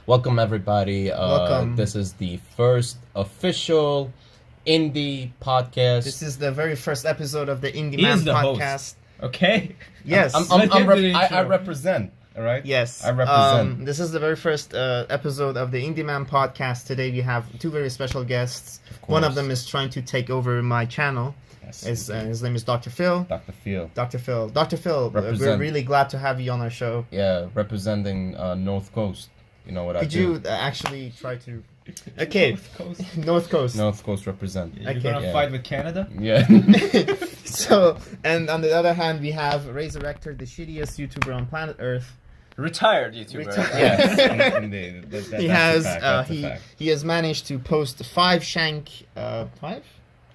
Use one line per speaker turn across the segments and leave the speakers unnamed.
Welcome everybody.
Welcome.
This is the first official indie podcast.
This is the very first episode of the Indie
He
Man
is the host.
podcast.
Okay.
Yes.
I represent. All right.
Yes.
I represent.
This is the very first episode of the Indie Man podcast. Today we have two very special guests. One of them is trying to take over my channel.
Yes,
His name is Dr. Phil.
Dr. Phil.
Dr. Phil. Dr. Phil, we're
Represent.
really glad to have you on our show.
Yeah, representing North Coast. You know what I
Could
do.
you actually try to... Okay. North Coast.
North Coast represent.
You're
Okay.
gonna
Yeah.
fight with Canada?
Yeah.
So, and on the other hand, we have Resurrector, the shittiest YouTuber on planet Earth.
Retired YouTuber.
Yes, indeed.
He has he has managed to post five five?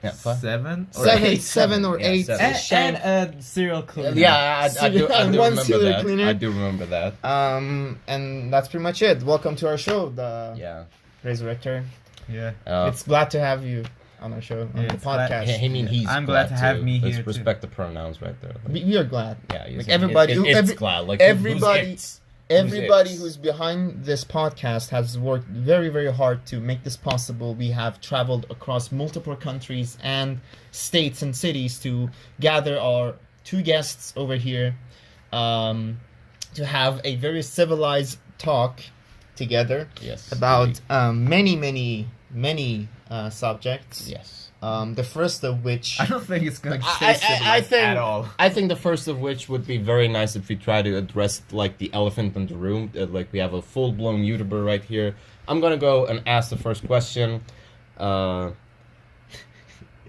Yeah, five?
Seven? Or
Seven,
eight?
seven or
Yeah,
eight
seven.
shank.
And a serial killer.
Yeah, I do
And one
remember
serial
that.
cleaner.
I do remember that.
And that's pretty much it. Welcome to our show, the
Yeah.
Resurrector.
Yeah.
It's glad to have you on our show, on
Yeah,
the
it's glad-
podcast.
I mean, he's
I'm glad to have
too.
me
Let's
here, too.
respect the pronouns right there. Like,
We are glad.
yeah,
Like everybody who-
it's
every-
glad. Like
everybody-
who's it?
Everybody
it?
who's behind this podcast has worked very, very hard to make this possible. We have traveled across multiple countries and states and cities to gather our two guests over here to have a very civilized talk together
Yes.
about many subjects.
Yes.
The first of which...
I don't think it's gonna
I-
stay
I
civilized
think-
at all.
I think the first of which would be very nice if we try to address like the elephant in the room. Like we have a full-blown YouTuber right here. I'm gonna go and ask the first question.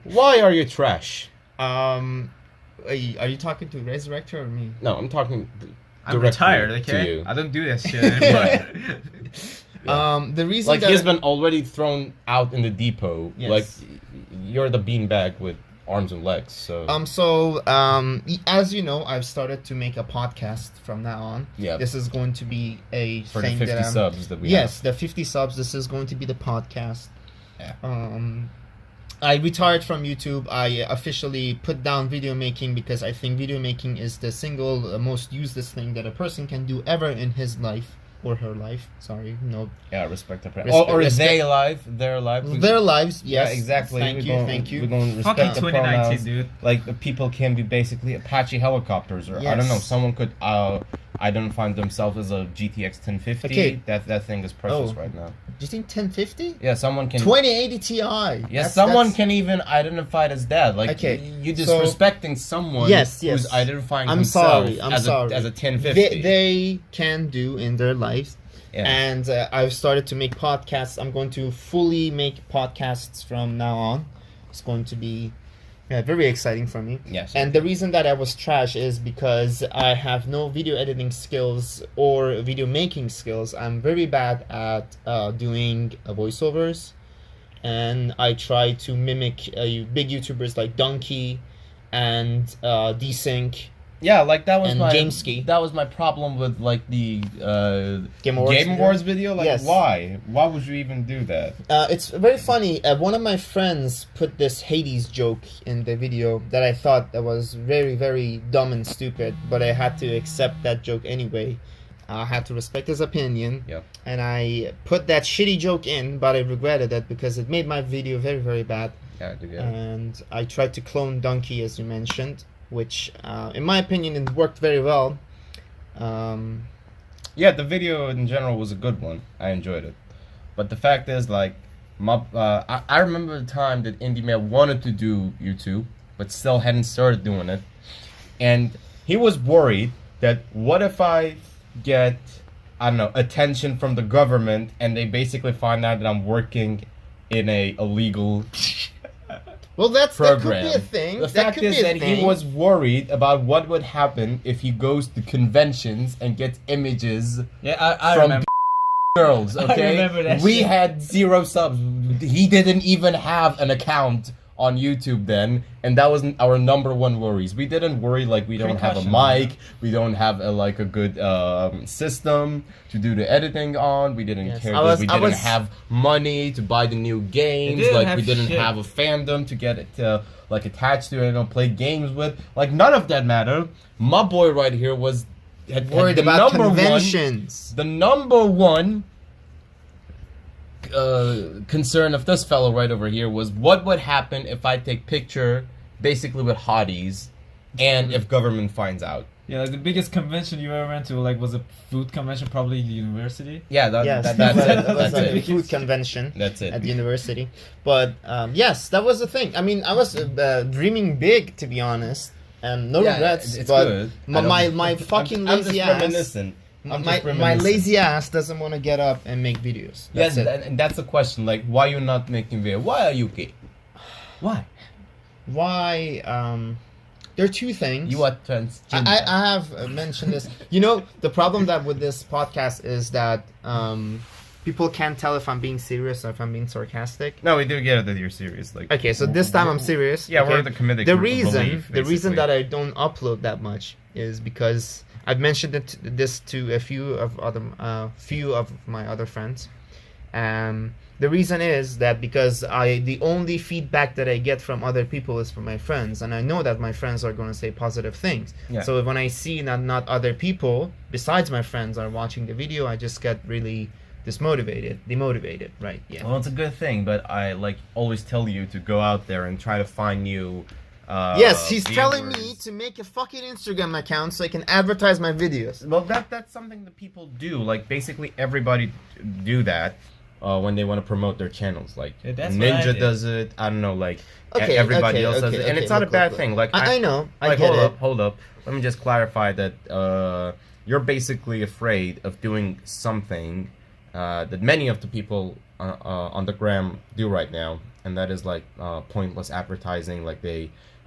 Why are you trash?
Are you talking to Resurrector or me?
No, I'm talking
I'm
directly
retired,
to
okay?
you.
I don't do that shit anymore.
The reason
Like
that
he's been already thrown out in the depot.
Yes.
Like you're the beanbag with arms and legs. So
as you know, I've started to make a podcast from now on.
yeah,
This is going to be a
for
thing
the 50
that I'm...
subs that we
Yes, the 50 subs. This is going to be the podcast.
Yeah.
I retired from YouTube. I officially put down video making because I think video making is the single most useless thing that a person can do ever in his life or her life. Sorry, no,
Yeah, respect the
Respect-
or
respect-
they alive, their life.
their lives. Yes,
Yeah, exactly.
Thank
We're
you,
gonna-
thank you.
We're going to
Fucking
respect the
2019,
pronouns.
dude.
Like the people can be basically Apache helicopters, or I don't know.
Yes.
Someone could identify themselves as a GTX 1050.
Okay.
That thing is precious
Oh.
right now.
Do you think 1050?
Yeah, someone can.
2080 Ti.
Yeah, someone can even identify it as that. Like
Okay,
you
so-
disrespecting someone
Yes,
who's
yes.
identifying
I'm
himself
sorry. I'm
as
sorry.
as a 1050.
They can do in their lives.
yeah.
And I've started to make podcasts. I'm going to fully make podcasts from now on. It's going to be very exciting for me.
Yes.
And the reason that I was trash is because I have no video editing skills or video making skills. I'm very bad at doing voiceovers. And I try to mimic big YouTubers like Donkey and Desync.
Yeah, like that was
And
my
Gameski.
That was my problem with like the
Game Awards
Awards video. Like,
Yes.
why? Why would you even do that?
It's very funny. One of my friends put this Hades joke in the video that I thought that was very, very dumb and stupid, but I had to accept that joke anyway. I had to respect his opinion.
Yeah.
And I put that shitty joke in, but I regretted it because it made my video very, very bad.
Yeah, I do get it.
And I tried to clone Donkey, as you mentioned, which, in my opinion, it worked very well.
Yeah, the video in general was a good one. I enjoyed it, but the fact is, like, I remember the time that Indie Man wanted to do YouTube, but still hadn't started doing it, and he was worried that what if I get, I don't know, attention from the government, and they basically find out that I'm working in a illegal
Well, that could
program.
be a thing.
The
that
fact
could
is
be a
that
thing.
he was worried about what would happen if he goes to conventions and gets images
Yeah, I
from
remember.
girls. Okay,
remember that
we
shit.
had 0 subs. He didn't even have an account on YouTube then, and that was our number one worries. We didn't worry like we don't have a
Precaution.
mic, we don't have a good system to do the editing on. We didn't
Yes,
care
I
that
was-
we
I
didn't
was-
have money to buy the new games.
didn't
Like
have
we didn't
shit.
have a fandom to get it like attached to it and play games with. Like none of that mattered. My boy right here was had
Worried
the
about
number
conventions.
the number one concern of this fellow right over here was what would happen if I take picture basically with hotties and if government finds out.
Yeah, like the biggest convention you ever went to, like, was a food convention, probably in the university.
Yeah,
Yes,
that's
that
it.
was
That's
like a
it.
food convention
That's it.
at the university. But yes, that was the thing. I mean, I was dreaming big, to be honest. No
Yeah,
regrets.
it's
but
good.
my
I don't-
my fucking
I'm just
lazy ass.
reminiscent. I'm
My
just
my
reminiscent.
lazy ass doesn't want to get up and make videos.
Yes,
That's it.
and that's the question. Like, why you not making video? Why are you gay?
Why?
Why? There are two things.
You are transgender.
I have mentioned this. You know, the problem that with this podcast is that people can't tell if I'm being serious or if I'm being sarcastic.
No, we do get it that you're serious. Like,
Okay, so this time I'm serious.
yeah,
okay?
we're the comedic.
The
relief,
reason
basically.
that I don't upload that much is because I've mentioned this to a few of my other friends. The reason is that because the only feedback that I get from other people is from my friends, and I know that my friends are going to say positive things.
Yeah.
So when I see that not other people besides my friends are watching the video, I just get really demotivated, right? Yeah.
Well, it's a good thing, but I like always tell you to go out there and try to find new.
Yes, he's telling me
viewers.
to make a fucking Instagram account so I can advertise my videos.
Well, that's something that people do. Like, basically everybody do that when they want to promote their channels. Like,
Yeah, that's what I
Ninja
did.
does it. I don't know, like
Okay,
everybody
okay,
else does
okay,
it, and
okay,
it's not
look,
a bad
look,
thing. Like,
I know, I
like,
get it.
Hold up. Let me just clarify that you're basically afraid of doing something that many of the people on the gram do right now, and that is like pointless advertising. Like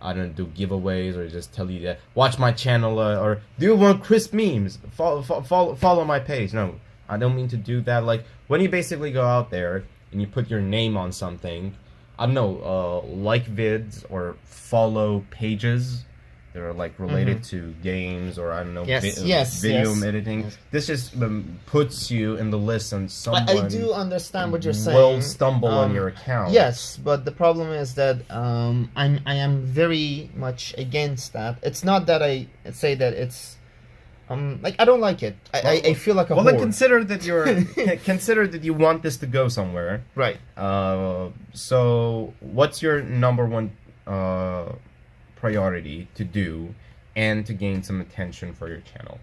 I don't do giveaways or just tell you that watch my channel or do you want crisp memes? Follow my page. No, I don't mean to do that. Like when you basically go out there and you put your name on something, I don't know, like vids or follow pages that are like related to games or I don't know,
Yes,
video
yes.
editing.
Yes.
This just puts you in the list and someone
I do understand what you're saying.
will stumble on
Um,
your account.
Yes, but the problem is that I am very much against that. It's not that I say that it's like I don't like it. I feel like a
Well,
whore.
then consider that consider that you want this to go somewhere.
Right.
So what's your number one priority to do and to gain some attention for your channel?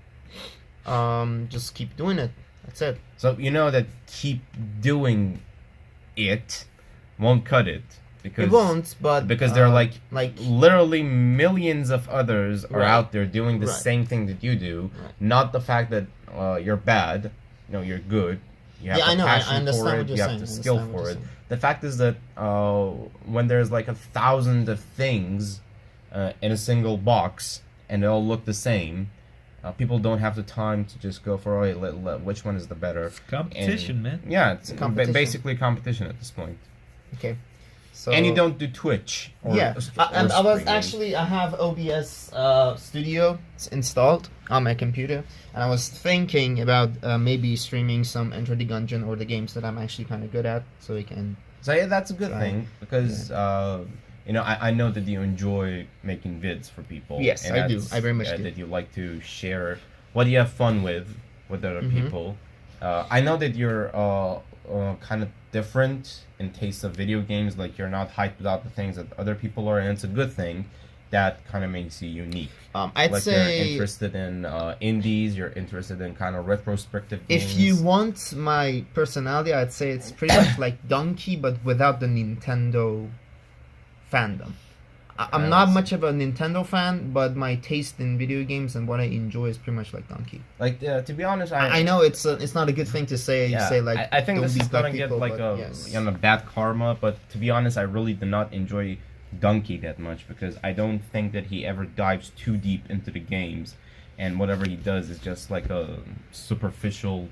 Just keep doing it. That's it.
So you know that keep doing it won't cut it because
It won't, but
because there are like
like
literally millions of others are
Right.
out there doing the
Right.
same thing that you do.
Right.
Not the fact that you're bad. No, you're good. You have
Yeah,
the
I know, I
passion
understand
for
what
it.
you're
You
saying,
have the
I
skill
understand what
for
you're
it.
saying.
The fact is that when there's like 1,000 of things in a single box and they all look the same, people don't have the time to just go for which one is the better.
Competition, man.
Yeah, it's
Competition.
basically competition at this point.
okay. So
And you don't do Twitch. Or,
yeah,
or
and I was
streaming.
I have OBS Studio installed on my computer, and I was thinking about maybe streaming some Enter the Gungeon or the games that I'm actually kind of good at, so we can.
So yeah, that's a good
Right.
thing because you know I know that you enjoy making vids for people.
Yes,
and
I do.
that's-
I very much do.
That you like to share what you have fun with other
Mhm.
people. I know that you're kind of different in taste of video games. Like you're not hyped about the things that other people are, and it's a good thing. That kind of makes you unique.
I'd
Like
say
you're interested in indies. You're interested in kind of retrospective games.
if you want my personality, I'd say it's pretty much like Donkey, but without the Nintendo fandom. I'm not much of a Nintendo fan, but my taste in video games and what I enjoy is pretty much like Donkey.
like to be honest,
I know it's not a good thing to say.
Yeah,
You say like
I think
don't
this
be
is gonna
black
get
people,
like
but
a
yes.
bad karma, but to be honest, I really do not enjoy Donkey that much because I don't think that he ever dives too deep into the games, and whatever he does is just like a superficial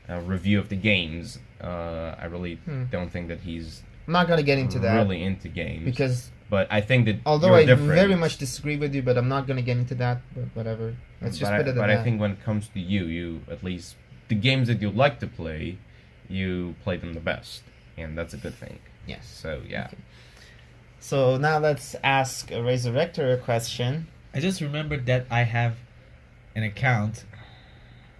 review of the games. I really don't think that he's
I'm not gonna get into that
really into games
because
but I think that
although
you're
I
different.
very much disagree with you, but I'm not gonna get into that. But whatever, let's just
but
put it at
but
that.
I think when it comes to you at least the games that you like to play, you play them the best, and that's a good thing.
Yes.
So yeah.
Okay. So now let's ask a Resurrector a question.
I just remembered that I have an account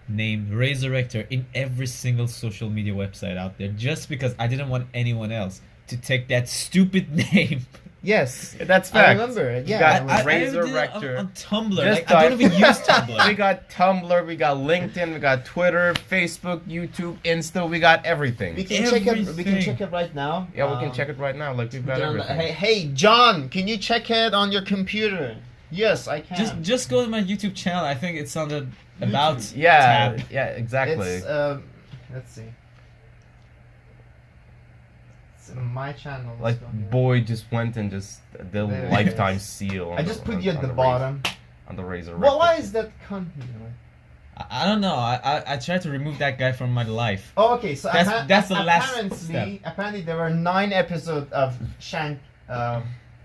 name Resurrector in every single social media website out there, just because I didn't want anyone else to take that stupid name.
Yes,
That's
I
fact.
remember it.
You
Yeah,
got
I even did it
Resurrector.
on Tumblr.
Just
Like, I don't
type-
even use Tumblr.
We got Tumblr, we got LinkedIn, we got Twitter, Facebook, YouTube, Insta, we got everything.
we can check it. We can
Everything.
check it right now.
Yeah, we can check it right now. Like we've got
John,
everything.
hey, John, can you check it on your computer? Yes, I can.
Just go to my YouTube channel. I think it's on the about
Yeah,
tab.
yeah, exactly.
It's let's see. It's my channel. Let's
Like
go here.
boy just went and just did a
There it
lifetime
is.
seal.
I just put you at the bottom.
On the razor.
Well, why is that cunt here?
I don't know. I tried to remove that guy from my life.
Oh, okay. So
That's the last
apparently, apparently there were 9 episodes of Shank.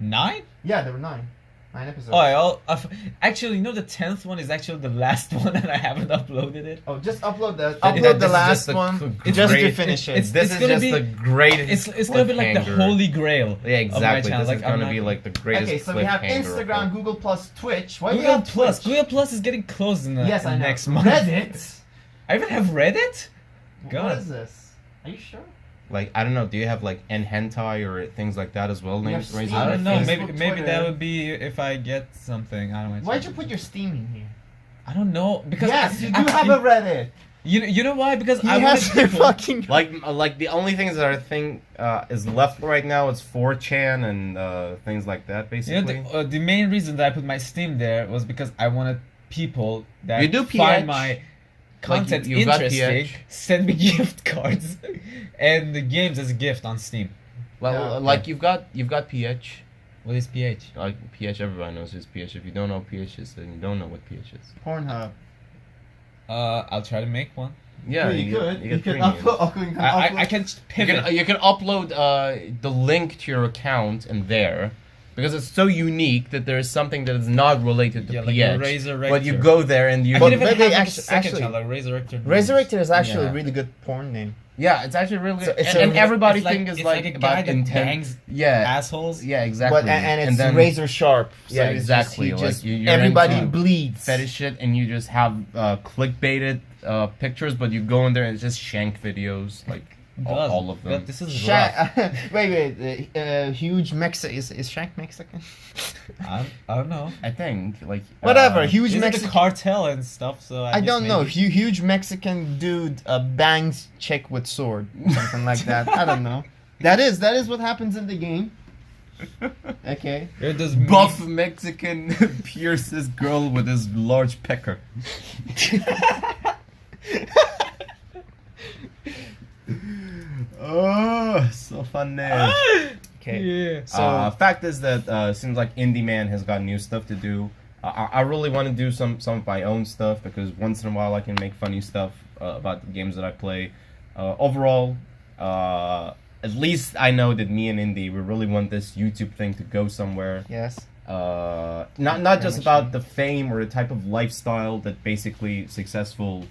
9?
Yeah, there were 9. 9 episodes.
Oh, actually, you know, the 10th one is actually the last one, and I haven't uploaded it.
Oh, just upload the
That-
upload
that-
the
this is
last
just the
one
g-
just to
great-
finish it.
it's-
This is
gonna
just
be-
the greatest.
It's gonna be like the
cliffhanger.
holy grail.
Yeah, exactly.
channel.
This
Like,
is
I'm
gonna
not-
be like the greatest.
Okay, so we have
cliffhanger of
Instagram,
all.
Google Plus, Twitch. Why do you
Google
have
Plus.
Twitch?
Google Plus is getting closed in the
Yes, I know.
next month.
Reddit.
I even have Reddit.
What
God.
is this? Are you sure?
Like I don't know. Do you have like hentai or things like that as well?
We have
Names
Steam.
I don't know.
Facebook,
Maybe that
Twitter.
would be if I get something. I don't know.
Why'd you put your Steam in here?
I don't know because
Yes,
I,
you do have a Reddit.
You know why? Because
He
I
has
wanted
a
people-
fucking.
Like the only things that I think is left right now is 4chan and things like that.
You
Basically.
know, the main reason that I put my Steam there was because I wanted people that
You do
find
PH?
my content
you got
interesting,
PH?
send me gift cards, and the games as a gift on Steam.
Well,
Yeah.
like you've got PH.
What is PH?
Like PH, everybody knows his PH. If you don't know what PH is, then you don't know what PH is.
Pornhub.
I'll try to make one.
Yeah,
you could.
you
You
get
could
premium.
upload.
I can
You
pivot.
can upload the link to your account in there because it's so unique that there is something that is not related to
Yeah,
PH.
like a Resurrector.
But you go there and you.
I
But
can even
maybe
have like a
actually-
second channel, like Resurrector.
Resurrector is actually
Yeah.
a really good porn name.
Yeah, it's actually really
So
good.
it's
and
a-
everybody
it's like-
thinks
it's
like,
like a
about
guy that
intent.
bangs
Yeah,
assholes.
yeah, exactly.
But and it's
then
razor sharp. So
Yeah,
it's just-
exactly,
he
like,
just-
you're
everybody
into
bleeds.
fetish it, and you just have clickbaited pictures, but you go in there and it's just shank videos, like
God,
all of them.
God, this is rough.
wait, huge is Shank Mexican?
I don't know.
I think like
Whatever, huge
Is it the
Mexican.
cartel and stuff? So
I
guess
don't know.
maybe-
Huge Mexican dude bangs chick with sword, something like that. I don't know. That is what happens in the game. Okay.
It does
buff Mexican pierces girl with his large pecker. Oh, so funny.
Okay.
Yeah.
So
Fact is that seems like Indie Man has got new stuff to do. I really want to do some of my own stuff because once in a while I can make funny stuff about the games that I play. Overall, at least I know that me and Indie we really want this YouTube thing to go somewhere.
yes.
Not just about the fame or the type of lifestyle that basically successful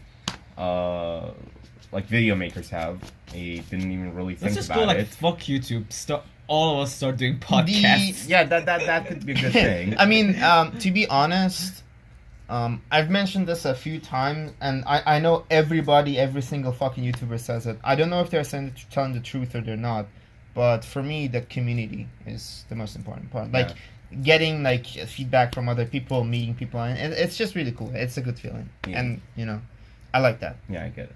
like video makers have. They didn't even really think
Let's just
about
go like
it.
fuck YouTube. Start all of us start doing podcasts.
Yeah, that could be a good thing.
I mean, to be honest, I've mentioned this a few times, and I know every single fucking YouTuber says it. I don't know if they're telling the truth or they're not, but for me, the community is the most important part. Like, getting like feedback from other people, meeting people, and it's just really cool. It's a good feeling,
Yeah.
and you know, I like that.
Yeah, I get it.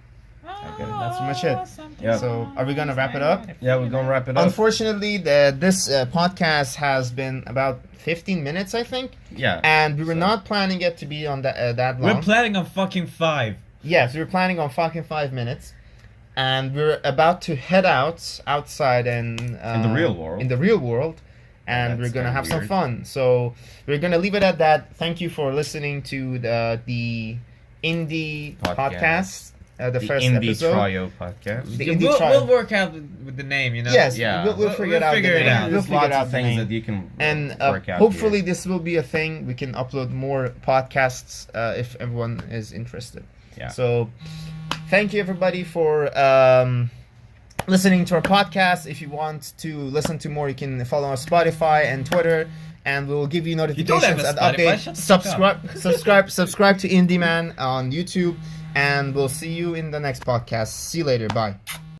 Okay,
that's pretty much it.
Yeah.
So, are we gonna wrap it up?
Yeah, we're gonna wrap it up.
Unfortunately, this podcast has been about 15 minutes, I think.
Yeah.
And we were
So-
not planning it to be on that long.
We're planning on fucking 5.
Yes, we were planning on fucking 5 minutes, and we're about to head outside and
In the real world.
In the real world, and
That's
we're gonna
kinda
have some
weird.
fun. So we're gonna leave it at that. Thank you for listening to the indie podcast, the first
Indie
episode.
Trio podcast.
The indie
We'll,
trial.
we'll work out with the name, you know.
Yes,
Yeah.
we'll figure it out.
figure
the
it
name.
out.
We'll
There's
figure
lots
out
of
the
things
name.
that you can
And
work out.
hopefully
here.
this will be a thing. We can upload more podcasts if everyone is interested.
Yeah.
So thank you everybody for listening to our podcast. If you want to listen to more, you can follow us on Spotify and Twitter, and we will give you
don't
notifications
have a
and
Spotify,
updates.
shut the fuck
Subscribe to Indie Man on YouTube, And we'll see you in the next podcast. See you later. Bye.